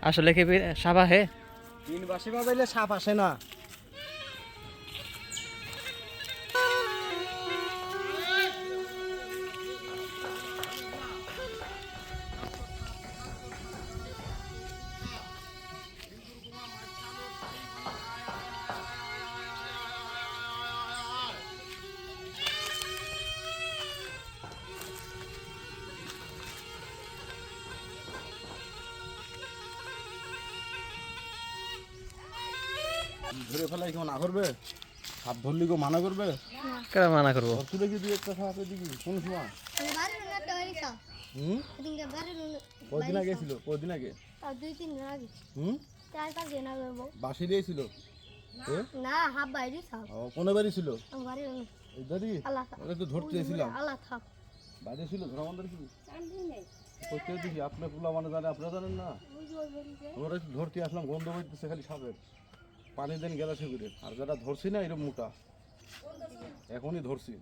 আসলে কি সাপ আহে? তিন বাসি বাজাইলে সাপ আসে না। ধরে ফেলাই কেমন না করবে? সাপ ধরলি গো মানা করবে? কেন মানা করবো? তুলে কি দুই একটা সাপ এদিকে কোন সময়? হুম? কদিন আগে ছিল? কদিন আগে? বাসি দিয়েছিল? না হাফ বাইরে সাপ কোন বাড়ি ছিল? বাড়ি এদারি? আল্লাহ ওটা তো ধরতে এসেছিলাম। আল্লাহ থাক বাইরে ছিল ধরা বন্ধ ছিল। করতে দেখি আপনার পোলা মানে জানে আপনারা জানেন না? আমরা একটু ধরতে আসলাম গন্ধ করতেছে খালি সাপের। পানি দেন গেলাসে করে। আর যারা ধরছি না এরকম মোটা। এখনই ধরছি।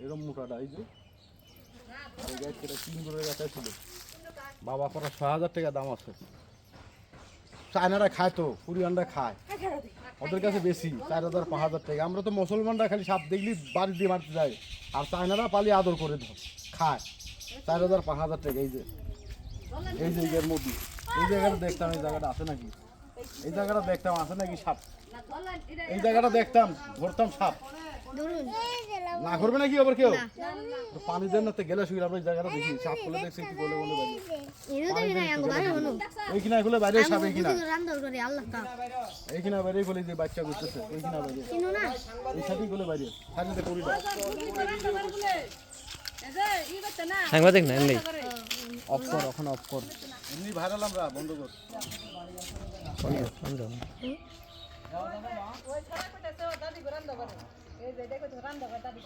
এরকম মোটাটা এই যে। আর এই গাছ কেটে 3 করে গাছ ছিল। বাবা করা ৬০০০ টাকা দাম আছে। চায়নারা খায় তো, কোরিয়ানরা খায়। ওদের কাছে বেশি ৪০০০ ৫০০০ টাকা। আমরা তো মুসলমানরা খালি সাপ দেখলি বাড়ি দিয়ে মারতে যাই। আর চায়নারা পালি আদর করে খায় ৪০০০ ৫০০০ টাকা। এই যে এর মধ্যে এই জায়গাটা দেখতাম, এই জায়গাটা আছে নাকি, এই জায়গাটা দেখতাম আছে নাকি সাপ, এই জায়গাটা দেখতাম ধরতাম সাপ। না করবে নাকি আবার কেউ? পানি দেন না তো গেলে শুয়ে আমরা এই জায়গাটা দেখি সাপ খুলে দেখছি কি বলে বলে এইখানে এগুলো বাইরে সাপ এইখানে এইখানে বাইরে বলে যে বাচ্চা ঘুরতেছে এইখানে বাইরে এই সাপই গুলো বাইরে সাজিতে করি সাংবাদিক না এমনি অফ কর, ওখানে অফ কর, এমনি ভাইরাল আমরা বন্ধ কর। দাদি রান্না করে এই যে দেখো রান্না করে দাদি